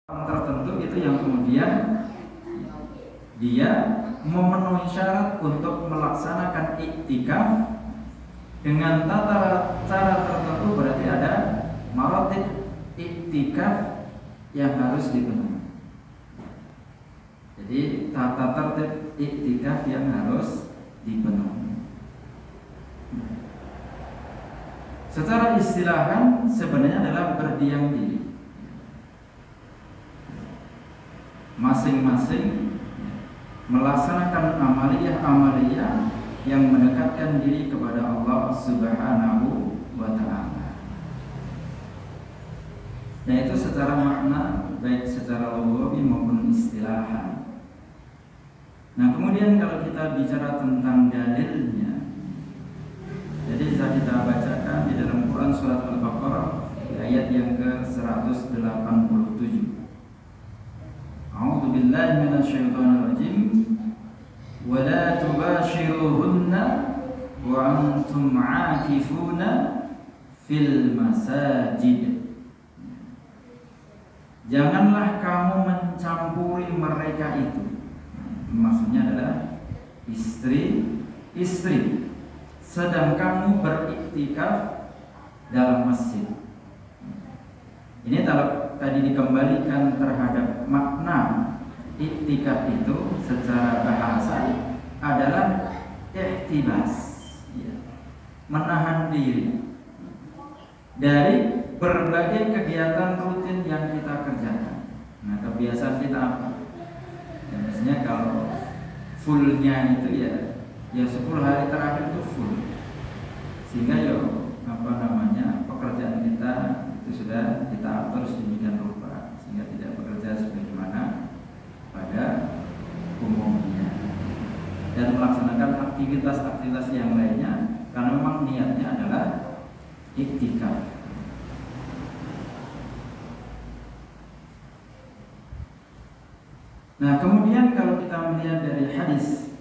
tertentu itu yang kemudian dia memenuhi syarat untuk melaksanakan iktikaf dengan tata cara tertentu, berarti ada maratib iktikaf yang harus dipenuhi. Jadi tata tertib iktikaf yang harus dipenuhi. Secara istilahan sebenarnya adalah berdiam diri. Masing-masing melaksanakan amaliyah yang mendekatkan diri kepada Allah Subhanahu wa ta'ala. Nah, itu secara makna baik secara lughawi maupun istilahan. Nah, kemudian kalau kita bicara tentang dalilnya, jadi bisa kita bacakan di dalam Quran surat Al-Baqarah ayat yang ke-187. A'udzu billahi minasyaitonir rajim. Wa la tubashiruhunna wa antum 'akifuna fil masajid. Janganlah kamu mencampuri mereka itu. Maksudnya adalah istri sedang kamu beriktikaf dalam masjid. Ini kalau tadi dikembalikan terhadap makna iktikaf itu secara bahasa adalah ihtibas, menahan diri dari berbagai kegiatan rutin yang kita kerjakan. Nah, kebiasaan kita apa? Ya, biasanya kalau fullnya itu ya 10 hari terakhir itu full, sehingga pekerjaan kita itu sudah kita atur sedemikian rupa sehingga tidak bekerja sebagaimana pada umumnya dan melaksanakan aktivitas-aktivitas yang lainnya karena memang niatnya adalah iktikaf. Nah, kemudian kalau kita melihat dari hadis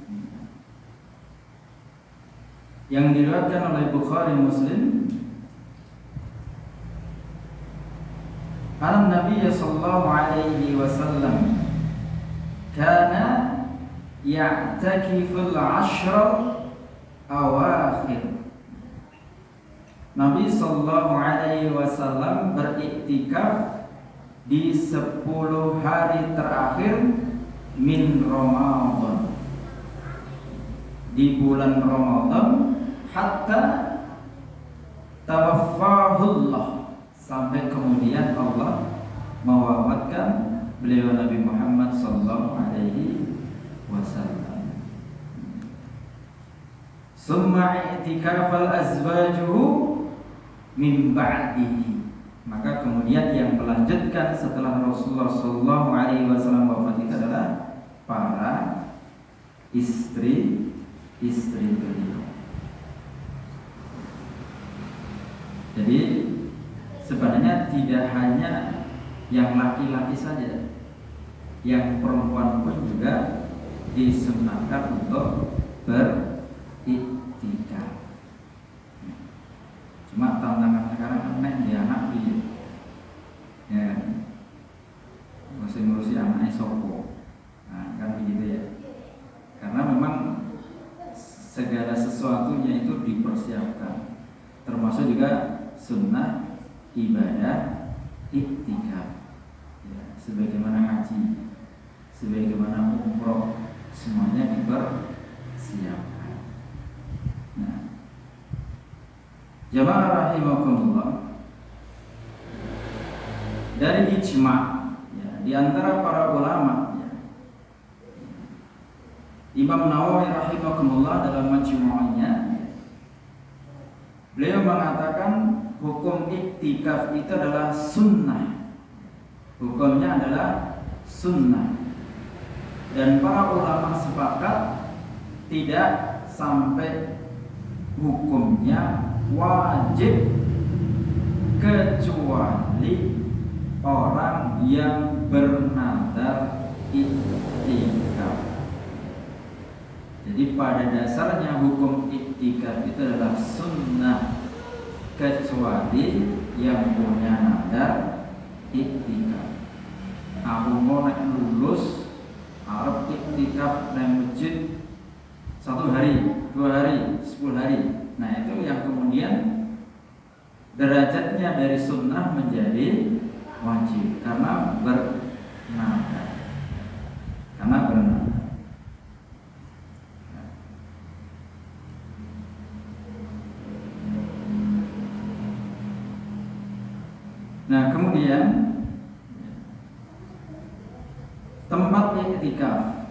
yang diriwayatkan oleh Bukhari Muslim, Nabi sallallahu alaihi wasallam kana ya'takiful 'ashra awakhir. Nabi sallallahu alaihi wasallam beriktikaf di 10 hari terakhir min Ramadan, di bulan Ramadan, hatta tawaffahullah, sampai kemudian Allah mewafatkan beliau Nabi Muhammad sallallahu alaihi wasallam. Summa i'tikafal azwajuhu min ba'dihi. Maka kemudian yang melanjutkan setelah Rasulullah sallallahu alaihi wasallam wafat itu adalah para istri beliau. Jadi sebenarnya tidak hanya yang laki-laki saja, yang perempuan pun juga disunahkan untuk beriktikaf. Cuma tantangan sekarang kan di anak dia, ya, mesti ngurusi anaknya sopo, nah, kan begitu ya. Karena memang segala sesuatunya itu dipersiapkan, termasuk juga sunnah ibadah iktikaf, ya, sebagaimana haji, sebagaimana umroh, semuanya dipersiapkan. Nah, jamaah rahimakumullah, dari ijma', ya, di antara para ulama, ya, Imam Nawawi rahimakumullah dalam majmu'ahnya, beliau mengatakan hukum iktikaf itu adalah sunnah. Hukumnya adalah sunnah. Dan para ulama sepakat tidak sampai hukumnya wajib kecuali orang yang bernadar iktikaf. Jadi pada dasarnya hukum iktikaf itu adalah sunnah kecuali yang punya nadar iktikaf. iktikaf di masjid 1 hari, 2 hari, 10 hari. Nah itu yang kemudian derajatnya dari sunnah menjadi wajib karena bernafkah. Nah kemudian tempat iktikaf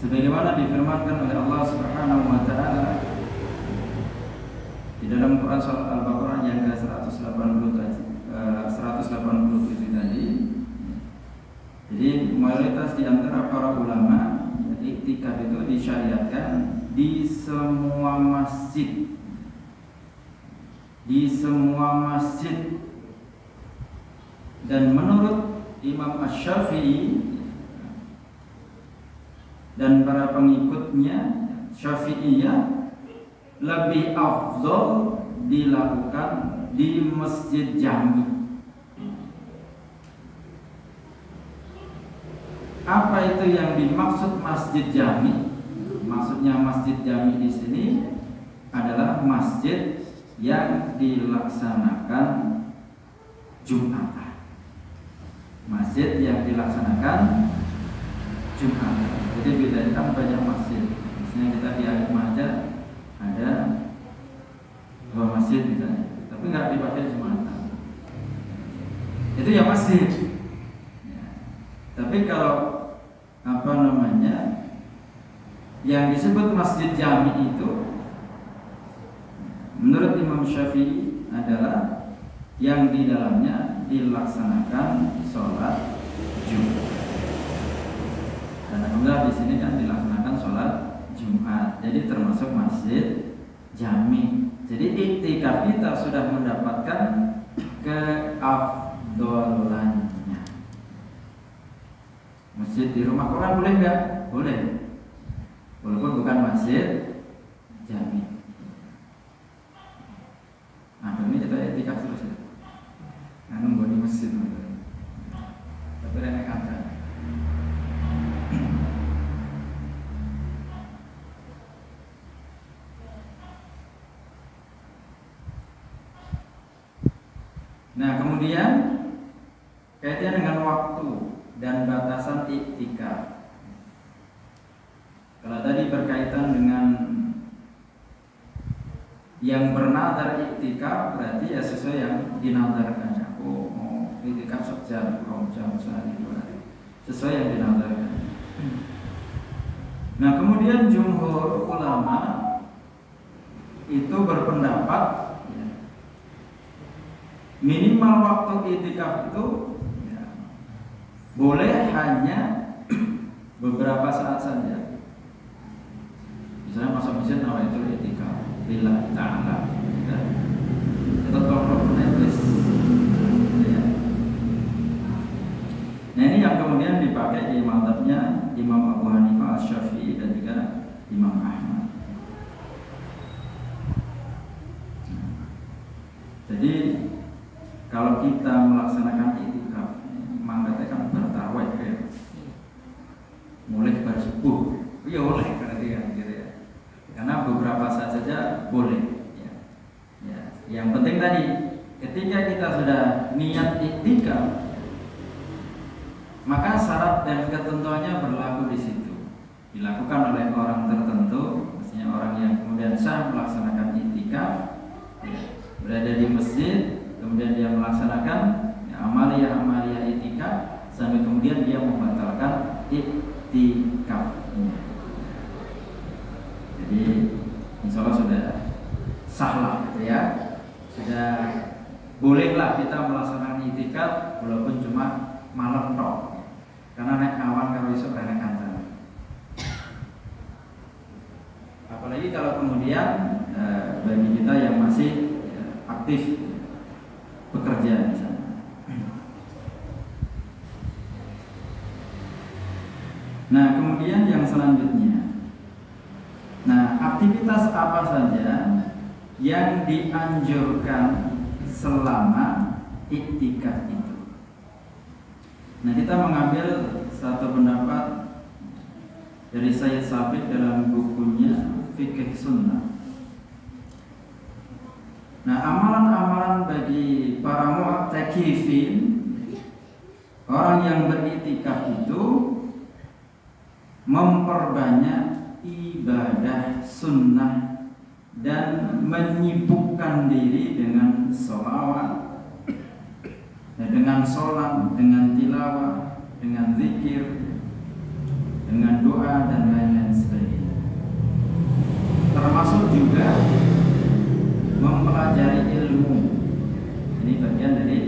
sebagaimana difirmankan oleh Allah Subhanahu wa taala di dalam Quran surah Al-Baqarah yang ke-187 tadi. Jadi mayoritas di antara para ulama iktikaf itu disyariatkan di semua masjid. Dan menurut Imam Asy-Syafi'i dan para pengikutnya Syafi'iyah lebih afdol dilakukan di masjid jami. Apa itu yang dimaksud masjid jami? Maksudnya masjid jami di sini adalah masjid yang dilaksanakan Jumatan. Masjid yang dilaksanakan Jumatan. Jadi bedanya kan banyak masjid. Misalnya kita di Al-Maja ada 2 masjid misalnya, tapi nggak dipakai Jumatan. Itu ya masjid. Ya. Tapi kalau yang disebut masjid jami itu menurut Imam Syafi'i adalah yang di dalamnya dilaksanakan sholat Jumat. Dan alhamdulillah di sini kan dilaksanakan sholat Jumat. Jadi termasuk masjid jami. Jadi iktikaf kita sudah mendapatkan keafdolannya. Masjid di rumah Quran boleh nggak? Boleh. Walaupun bukan masjid jami. Nah, ini kita iktikaf terus ya. Nah, nunggu di masjid. Tapi enak ada. Nah, kemudian kaitannya dengan waktu dan batasan iktikaf. Kalau tadi berkaitan dengan yang bernadar iktikaf berarti ya sesuai yang dinadarkan. Aku mau iktikaf sejam, sehari 2 hari. Sesuai yang dinadarkan. Nah, kemudian jumhur ulama itu berpendapat minimal waktu iktikaf itu boleh hanya beberapa saat saja. Misalnya masuk masjid nawaitul iktikaf lillahi ta'ala, itu kalau menulis. Nah ini yang kemudian dipakai di mazhabnya Imam Abu Hanifah, Asy-Syafi'i dan juga Imam Ahmad. Jadi kalau kita melaksanakan iktikaf, maka kita kan bertarawih ya. Mulai bar subuh, ya boleh berarti kan gitu ya. Karena beberapa saat saja boleh. Ya. Ya. Yang penting tadi, ketika kita sudah niat iktikaf, maka syarat dan ketentuannya berlaku di situ. Dilakukan oleh orang tertentu, maksudnya orang yang kemudian sah melaksanakan iktikaf, ya, berada di masjid. Kemudian dia melaksanakan amalia iktikaf sampai kemudian dia membatalkan iktikaf. Jadi insya Allah sudah sah lah gitu ya. Sudah bolehlah kita melaksanakan iktikaf walaupun cuma malam tok. Karena naik awan kalau besok naik kantor. Apalagi kalau kemudian bagi kita yang masih aktif bekerja di sana. Nah, kemudian yang selanjutnya. Nah, aktivitas apa saja yang dianjurkan selama iktikaf itu? Nah, kita mengambil satu pendapat dari Sayyid Sabiq dalam bukunya Fikih Sunnah. Nah, amalan-amalan bagi para mu'takifin, orang yang beriktikaf itu memperbanyak ibadah sunnah dan menyibukkan diri dengan sholawat, dengan sholat, dengan tilawah, dengan zikir, dengan doa dan lain-lain sebagainya. Termasuk juga mempelajari ilmu. Ini bagian dari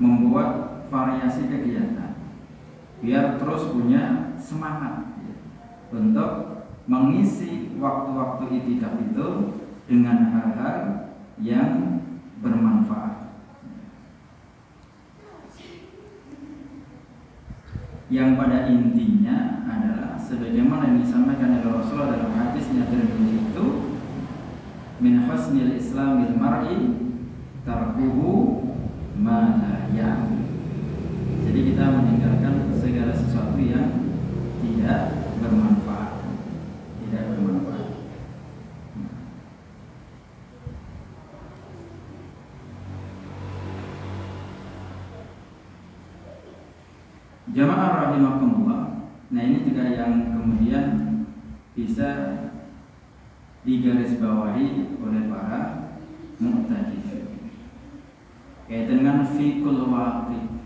membuat variasi kegiatan biar terus punya semangat untuk mengisi waktu-waktu iktikaf itu dengan hal-hal yang bermanfaat. Yang pada intinya adalah sebagaimana yang disampaikan oleh Rasulullah dalam hadisnya Tirmidzi itu, min husnil islamil mar'i tarkuhu ma la ya'ni. Jadi kita meninggalkan segala sesuatu yang tidak bermanfaat, tidak bermanfaat. Jamaah rahimakumullah. Nah, ini juga yang kemudian bisa digarisbawahi oleh para mu'takifin. Kaitan dengan fikul waqti,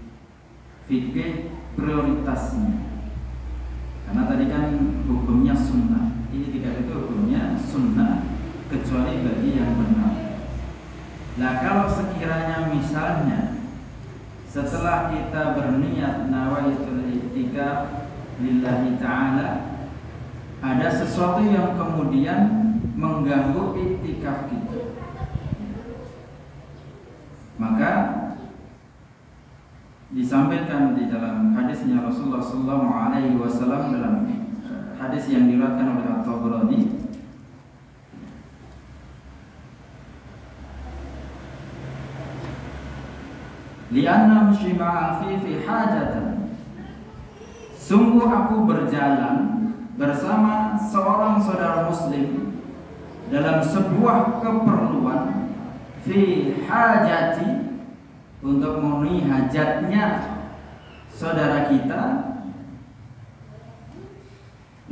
fikih prioritasnya. Karena tadi kan hukumnya sunnah, ini tidak itu hukumnya sunnah kecuali bagi yang benar. Nah, kalau sekiranya misalnya setelah kita berniat nawaitul i'tikaf lillahi ta'ala, ada sesuatu yang kemudian mengganggu i'tikaf kita, maka disampaikan di dalam hadisnya Rasulullah SAW dalam hadis yang diriwayatkan oleh At-Tabrani, li'anna amshi ma'a fi hajatan, sungguh aku berjalan bersama seorang saudara muslim dalam sebuah keperluan, fi hajati, untuk memenuhi hajatnya saudara kita,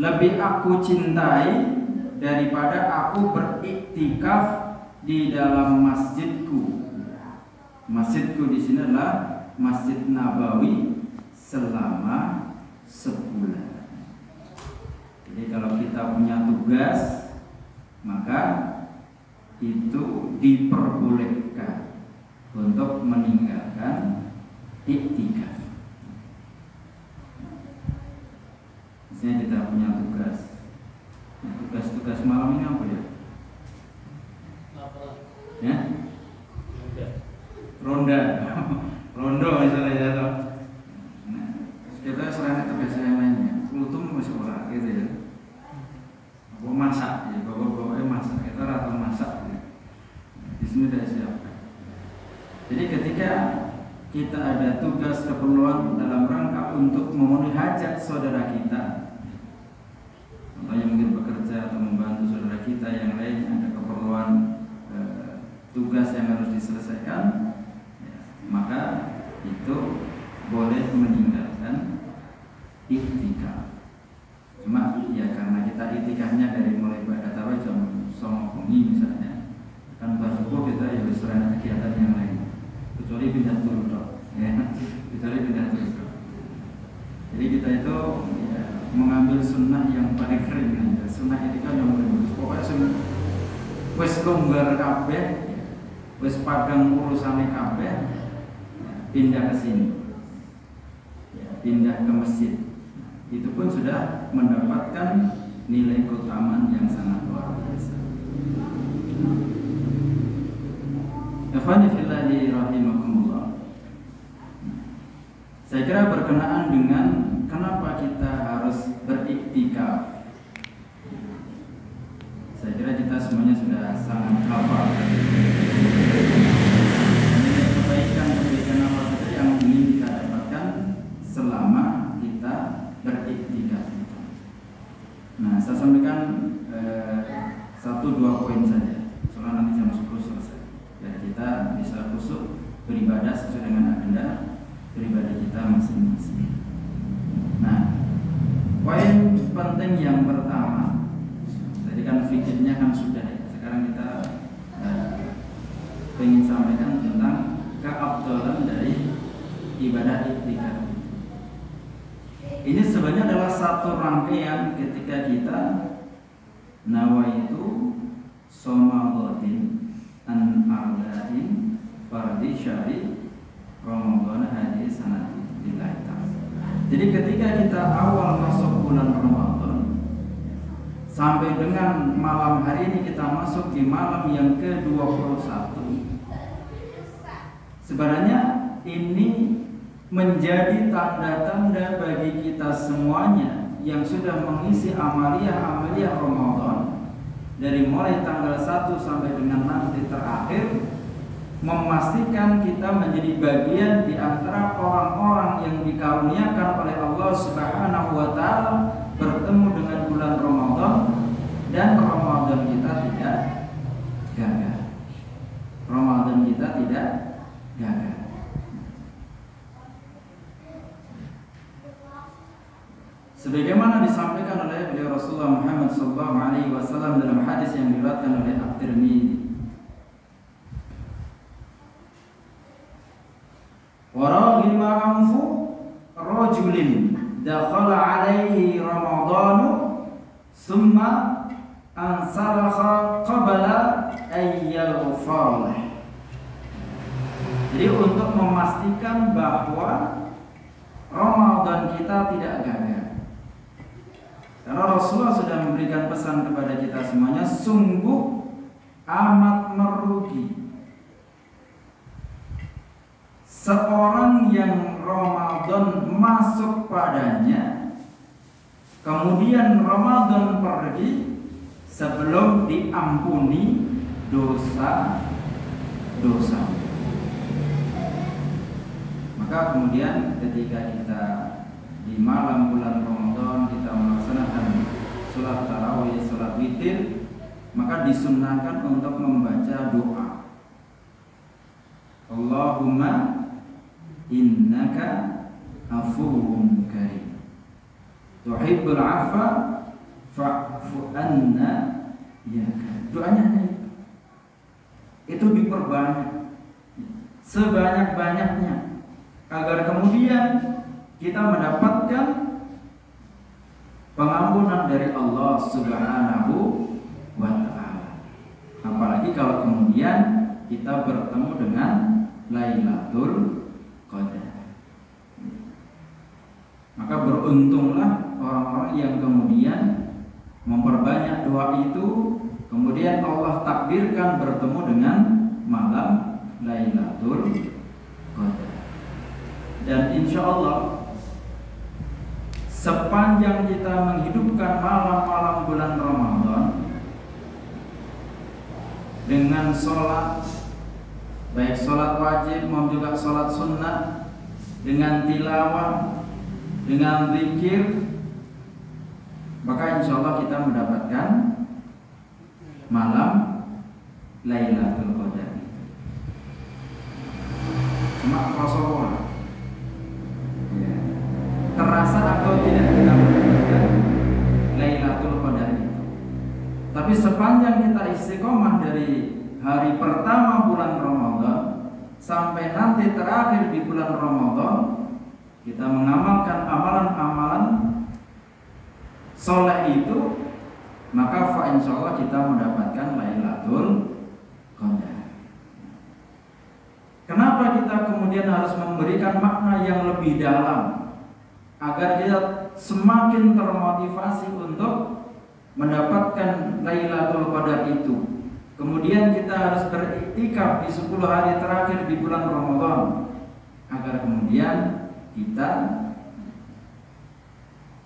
lebih aku cintai daripada aku beriktikaf di dalam masjidku. Masjidku di sini adalah Masjid Nabawi selama sebulan. Jadi kalau kita punya tugas, maka itu diperbolehkan untuk meninggalkan iktikaf. Misalnya kita punya tugas, tugas malam ini apa ya? Ya? Ronda, rondo misalnya jatuh. Nah, kita selain itu biasa yang lainnya, kultum masih orang gitu ya. Apa masak ya, bapak-bapaknya masak, kita rata masak. Ya. Di sini sudah siap. Jadi ketika kita ada tugas keperluan dalam rangka untuk memenuhi hajat saudara kita, contohnya mungkin bekerja atau membantu saudara kita yang lain ada keperluan tugas yang harus diselesaikan, maka itu boleh meninggalkan iktikaf. Cuma ya karena kita iktikafnya dari mulai pada jam 09.00 misalnya, kan bersubuh kita ya berserah kegiatan yang lain, kecuali pindah turun ya, kecuali pindah turun. Jadi kita itu ya, mengambil sunnah yang paling kering, ya. Sunnah iktikaf yang paling bagus. Pokoknya sunnah wes longgar kabeh, wes padang urusane kabeh, pindah ke sini, ya, pindah ke masjid, itu pun sudah mendapatkan nilai keutamaan yang sangat luar biasa. Ikhwani fillahi rahimakumullah. Saya kira berkenaan dengan kenapa kita harus beriktikaf, saya kira kita semuanya sudah sangat hafal. Nilai ingin sampaikan tentang keafdalan dari ibadah iktikaf. Ini sebenarnya adalah satu rangkaian ketika kita nawaitu somalatin an arda'in fardi syari Ramadan hadis sanati lillahi ta'ala. Jadi ketika kita awal masuk bulan Ramadan sampai dengan malam hari ini kita masuk di malam yang ke-21, sebenarnya ini menjadi tanda-tanda bagi kita semuanya yang sudah mengisi amalia-amalia Ramadan dari mulai tanggal 1 sampai dengan nanti terakhir, memastikan kita menjadi bagian di antara orang-orang yang dikaruniakan oleh Allah Subhanahu wa taala bertemu dengan bulan Ramadan dan Ramadan kita tidak gagal. Ramadan kita tidak gagal. Sebagaimana disampaikan oleh beliau Rasulullah Muhammad SAW dalam hadis yang diriwayatkan oleh At-Tirmidzi, "Waraghima anfu rajulin dakhala alaihi Ramadanu summa ansaraha qabla ayyal farlah." Jadi untuk memastikan bahwa Ramadan kita tidak gagal. Karena Rasulullah sudah memberikan pesan kepada kita semuanya, sungguh amat merugi seorang yang Ramadan masuk padanya, kemudian Ramadan pergi sebelum diampuni dosa-dosa. Maka kemudian ketika kita di malam bulan Ramadan kita melaksanakan sholat tarawih, sholat witir, maka disunnahkan untuk membaca doa, Allahumma innaka afuwwun karim tuhibbul afwa fa'fu anna ya karim. Doanya itu diperbanyak sebanyak-banyaknya agar kemudian kita mendapatkan pengampunan dari Allah Subhanahu wa ta'ala. Apalagi kalau kemudian kita bertemu dengan Lailatul Qadar. Maka beruntunglah orang-orang yang kemudian memperbanyak doa itu, kemudian Allah takdirkan bertemu dengan malam Lailatul Qadar. Dan insya Allah sepanjang kita menghidupkan malam-malam bulan Ramadan dengan sholat, baik sholat wajib maupun juga sholat sunnah, dengan tilawah, dengan zikir, maka insya Allah kita mendapatkan malam Lailatul Qadar. Cuma Rasulullah terasa atau tidak kita mendapatkan Lailatul Qadar itu. Tapi sepanjang kita istiqomah dari hari pertama bulan Ramadan sampai nanti terakhir di bulan Ramadan, kita mengamalkan amalan-amalan soleh itu, maka insyaallah kita mendapatkan Lailatul Qadar. Kenapa kita kemudian harus memberikan makna yang lebih dalam agar kita semakin termotivasi untuk mendapatkan Lailatul Qadar itu? Kemudian kita harus beriktikaf di 10 hari terakhir di bulan Ramadan agar kemudian kita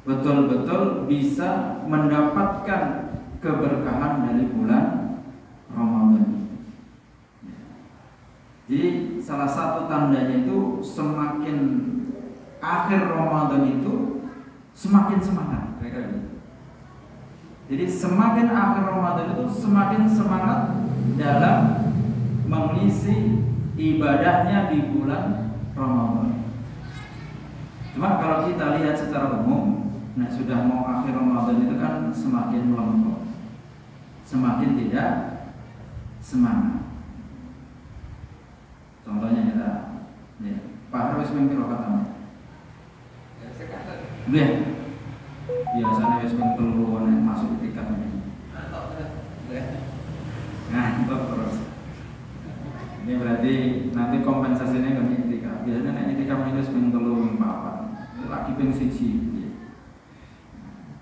betul-betul bisa mendapatkan keberkahan dari bulan Ramadan itu. Jadi salah satu tandanya itu semakin akhir Ramadan itu semakin semangat. Jadi semakin akhir Ramadan itu semakin semangat dalam mengisi ibadahnya di bulan Ramadan. Cuma kalau kita lihat secara umum, nah sudah mau akhir Ramadan itu kan semakin melempem, semakin tidak semangat. ping piro katamu? Nggih. Biasanya wis ping 3 nek masuk itikaf ini. Nah, terus. Ini berarti nanti kompensasinya kan itikaf. Biasanya nek itikaf itu wis ping 3 ping 4. Lagi ping 1.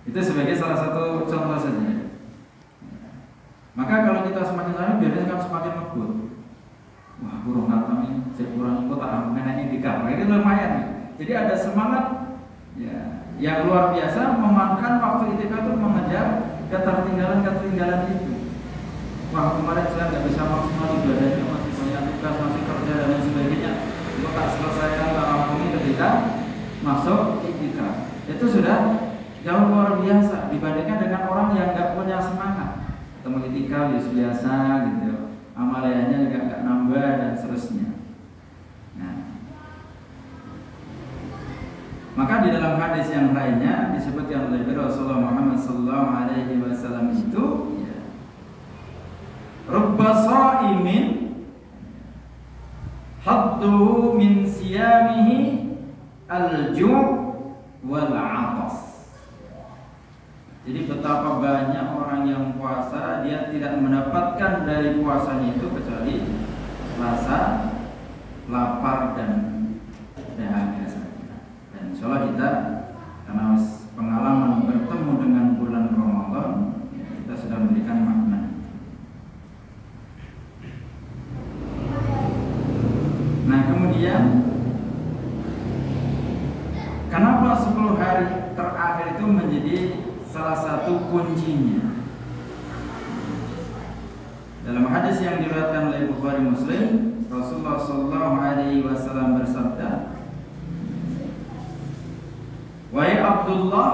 Itu sebagai salah satu contoh saja. Maka kalau kita semakin lama biasanya kan semakin ngebut. Wah, kurang kami, saya kurang ikut mengenai itikaf. Itu lumayan. Jadi ada semangat ya, yang luar biasa memakan waktu itikaf itu mengejar ketertinggalan itu. Wah, kemarin saya nggak bisa maksimal ibadahnya, masih banyak tugas, masih kerja dan lain sebagainya. Itu tak selesaikan tarawih ketika masuk itikaf. Itu sudah jauh luar biasa dibandingkan dengan orang yang nggak punya semangat. Ketemu itikaf biasa gitu, amaliyahnya juga nggak nambah dan seterusnya. Nah, maka di dalam hadis yang lainnya disebutkan oleh Rasulullah Muhammad SAW itu, ya, rubba sha'imin hadduhu min siyamihi al-ju' wal 'atas. Jadi betapa banyak orang yang puasa dia tidak mendapatkan dari puasanya itu kecuali rasa lapar dan dahaga saja. Dan insyaallah kita karena pengalaman bertemu dengan bulan Ramadan, kita sudah memberikan makna. Nah, kemudian kenapa 10 hari terakhir itu menjadi salah satu kuncinya? Dalam hadis yang diriwayatkan oleh Bukhari Muslim, Rasulullah SAW bersabda, "Wahai Abdullah,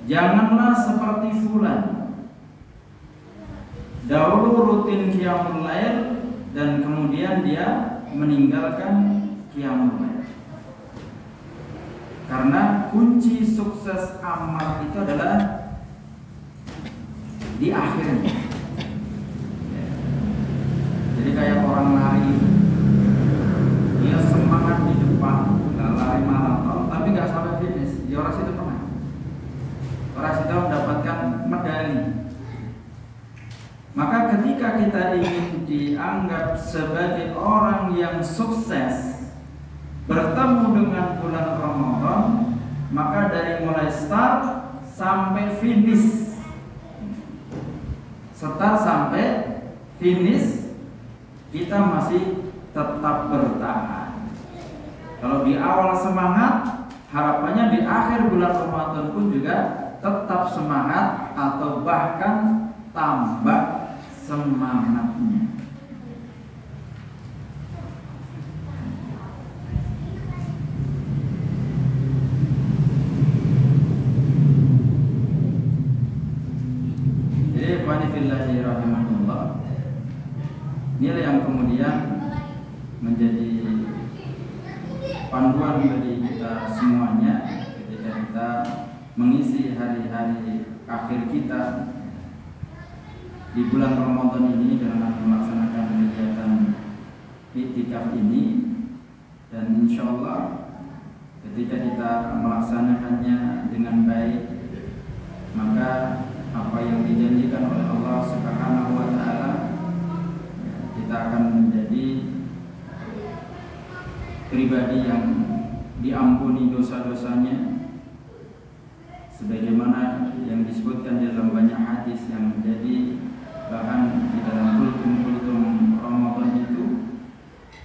janganlah seperti fulan. Dahulu rutin qiyamul lail dan kemudian dia meninggalkan qiyamul lail. Karena kunci sukses amal itu adalah di akhirnya. Jadi kayak orang lari, dia semangat di depan, lari maraton, tapi nggak sampai finish. Dia orang situ pernah. Orang situ mendapatkan medali. Maka ketika kita ingin dianggap sebagai orang yang sukses bertemu dengan bulan Ramadan, maka dari mulai start sampai finish, start sampai finish kita masih tetap bertahan. Kalau di awal semangat, harapannya di akhir bulan Ramadan pun juga tetap semangat atau bahkan tambah semangatnya. Rahimahullah, inilah yang kemudian menjadi panduan bagi kita semuanya ketika kita mengisi hari-hari akhir kita di bulan Ramadan ini dengan melaksanakan kegiatan iktikaf ini. Dan insya Allah ketika kita melaksanakannya dengan baik, maka apa yang dijanjikan oleh Allah Subhanahu wa Ta'ala, kita akan menjadi pribadi yang diampuni dosa-dosanya, sebagaimana yang disebutkan di dalam banyak hadis yang menjadi bahan di dalam kultum Ramadan itu,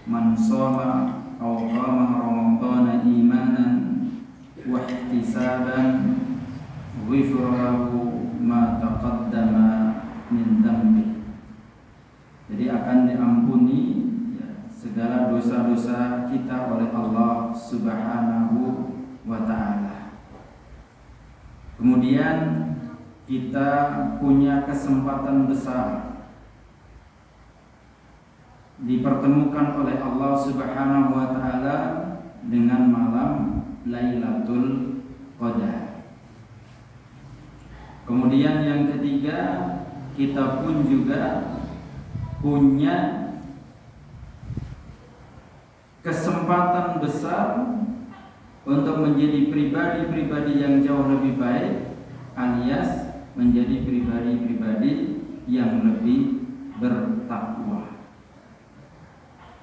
man shoma aw qama ramadhana imanan wa ihtisaban ghufira lahu ma taqaddama min dhanbi. Jadi akan diampuni ya, segala dosa-dosa kita oleh Allah Subhanahu wa Ta'ala. Kemudian kita punya kesempatan besar dipertemukan oleh Allah Subhanahu wa Ta'ala dengan malam Lailatul Qadar. Kemudian yang ketiga, kita pun juga punya kesempatan besar untuk menjadi pribadi-pribadi yang jauh lebih baik, alias menjadi pribadi-pribadi yang lebih bertakwa.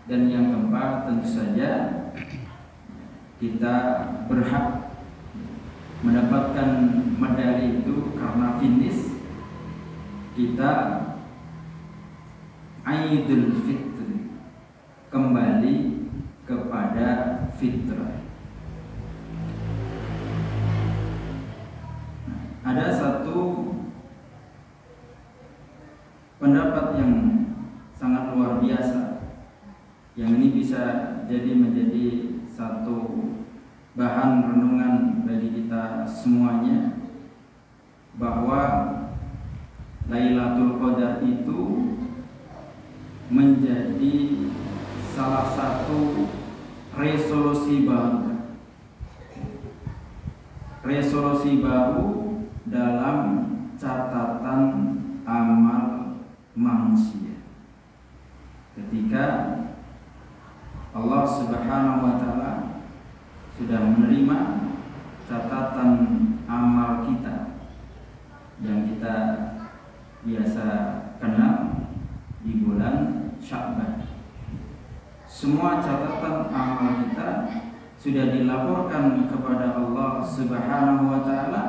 Dan yang keempat, tentu saja kita berhak mendapatkan medali itu karena finish kita Aidul Fitri, kembali kepada fitrah. Ada satu pendapat yang sangat luar biasa, yang ini bisa jadi menjadi satu bahan renungan bagi kita semuanya, bahwa Lailatul Qadar itu menjadi salah satu resolusi baru dalam catatan amal manusia, ketika Allah Subhanahu wa Ta'ala sudah menerima catatan amal kita yang kita biasa kenal di bulan Sya'ban. Semua catatan amal kita sudah dilaporkan kepada Allah Subhanahu wa Ta'ala,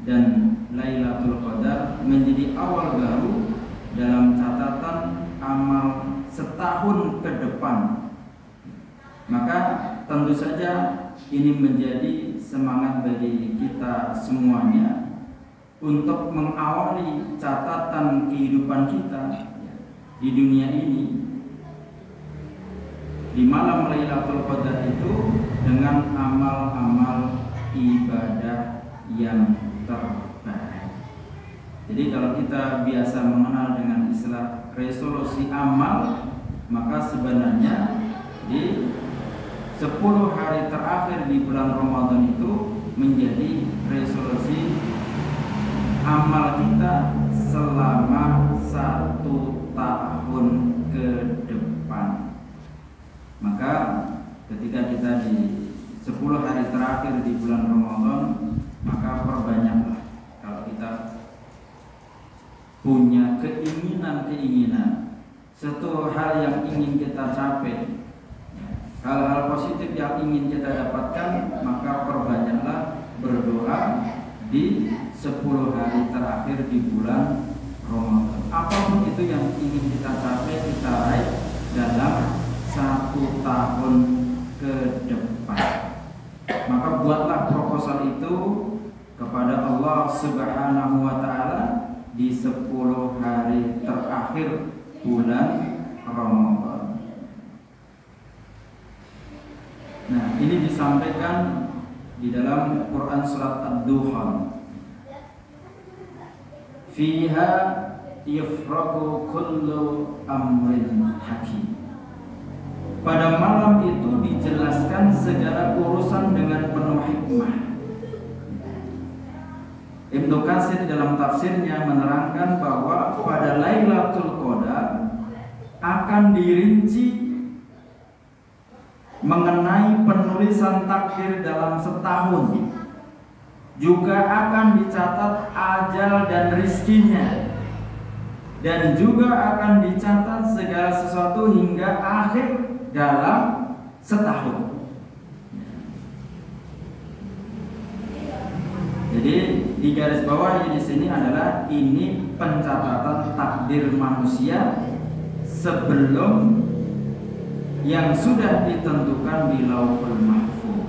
dan Lailatul Qadar menjadi awal baru dalam catatan amal setahun ke depan. Maka tentu saja ini menjadi semangat bagi kita semuanya untuk mengawali catatan kehidupan kita di dunia ini di malam Lailatul Qadar itu dengan amal-amal ibadah yang terbaik. Jadi kalau kita biasa mengenal dengan istilah resolusi amal, maka sebenarnya di 10 hari terakhir di bulan Ramadan itu menjadi resolusi amal kita selama 1 tahun ke depan. Maka ketika kita di 10 hari terakhir di bulan Ramadan, maka perbanyaklah kalau kita punya keinginan-keinginan, satu hal yang ingin kita capai, hal-hal positif yang ingin kita dapatkan, maka perbanyaklah berdoa di 10 hari terakhir di bulan Ramadan. Apapun itu yang ingin kita capai, kita raih dalam 1 tahun ke depan. Maka buatlah proposal itu kepada Allah Subhanahu wa Ta'ala di 10 hari terakhir bulan Ramadan. Nah, ini disampaikan di dalam Quran surat Ad-Dukhan. Fiha yufraqu kullu amrin hakim. Pada malam itu dijelaskan segala urusan dengan penuh hikmah. Ibnu Katsir dalam tafsirnya menerangkan bahwa pada Lailatul Qadar akan dirinci mengenai penulisan takdir dalam setahun, juga akan dicatat ajal dan rizkinya, dan juga akan dicatat segala sesuatu hingga akhir dalam setahun. Jadi di garis bawah di sini adalah ini pencatatan takdir manusia sebelum yang sudah ditentukan di Lauhul Mahfuz.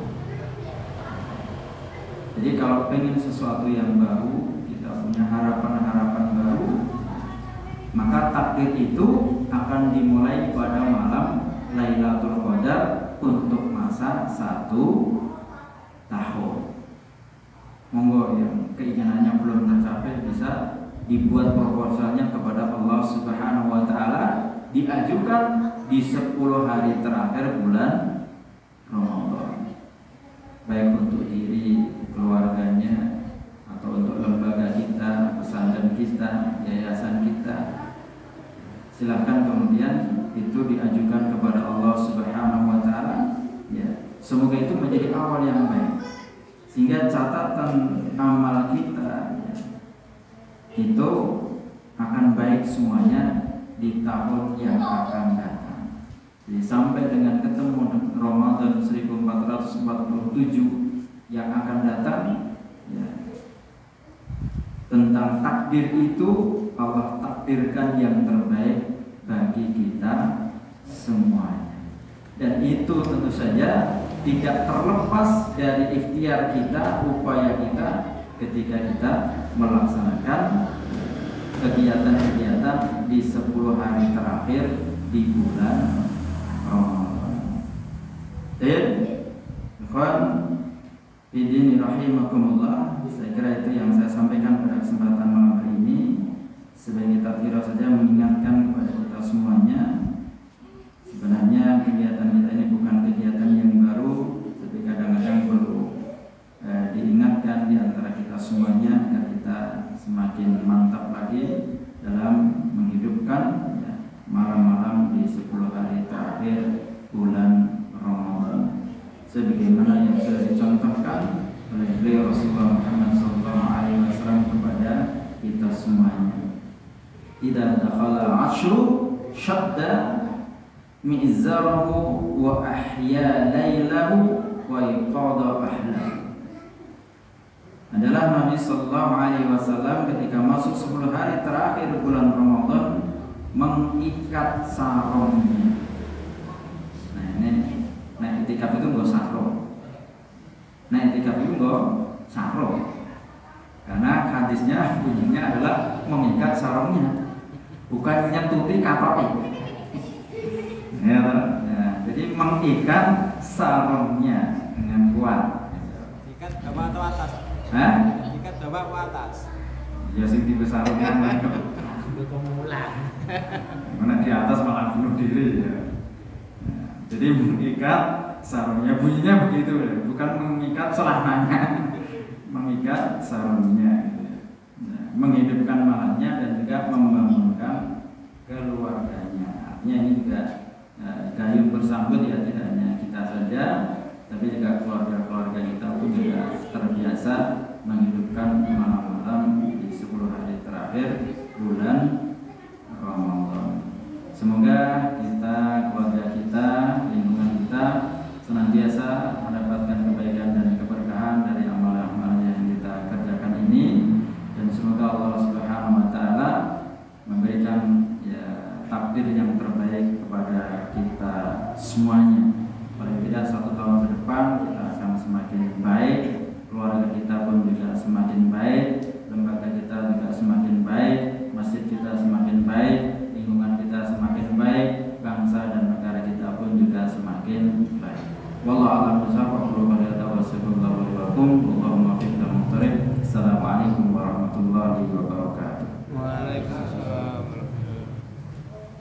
Jadi kalau pengen sesuatu yang baru, kita punya harapan-harapan baru, maka takdir itu akan dimulai pada malam Lailatul Qadar untuk masa 1 tahun. Monggo yang keinginannya belum tercapai bisa dibuat proposalnya kepada Allah Subhanahu wa Ta'ala, diajukan di 10 hari terakhir bulan Ramadan, baik untuk diri, keluarganya, atau untuk lembaga kita, pesantren kita, yayasan kita. Silahkan kemudian itu diajukan kepada Allah Subhanahu wa Ta'ala, Ya, semoga itu menjadi awal yang baik, sehingga catatan amal kita ya, itu akan baik semuanya di tahun yang akan datang. Jadi sampai dengan ketemu Ramadan 1447 yang akan datang ya, tentang takdir itu Allah takdirkan yang terbaik bagi kita semuanya. Dan itu tentu saja tidak terlepas dari ikhtiar kita, upaya kita ketika kita melaksanakan kegiatan-kegiatan di 10 hari terakhir di bulan Ramadan. Dan ikhwan fillah rahimakumullah, saya kira itu yang saya sampaikan pada kesempatan malam hari ini. Sebagai tadhkirah saja mengingatkan kepada kita semuanya, sebenarnya kegiatan kita ini bukan kegiatan yang baru, tapi kadang-kadang perlu diingatkan di antara kita semuanya agar kita semakin mantap lagi dalam menghidupkan ya, malam-malam di 10 hari terakhir bulan Ramadan, sebagaimana yang sudah dicontohkan oleh beliau Rasulullah Muhammad SAW kepada kita semuanya. Idza dakhala ashru syadda mi'zarahu wa ahya lailahu wa iqada ahlahu. Adalah Nabi Sallallahu Alaihi Wasallam ketika masuk 10 hari terakhir bulan Ramadan mengikat sarungnya. Nah ini, itikaf itu nggak sarung. Itikaf itu nggak sarung, karena hadisnya bunyinya adalah mengikat sarungnya, bukan nyentuti katok. Ya, jadi mengikat sarungnya dengan kuat. Ikat bawah atau atas? Hah? Ikat bawah atau atas? Ya sing di sarungnya lah. Itu mulang. Mana di atas malah bunuh diri ya. Jadi mengikat sarungnya, bunyinya begitu ya, bukan mengikat celananya, mengikat sarungnya, menghidupkan malamnya dan juga membangunkan keluarganya. Artinya ini juga gayung bersambut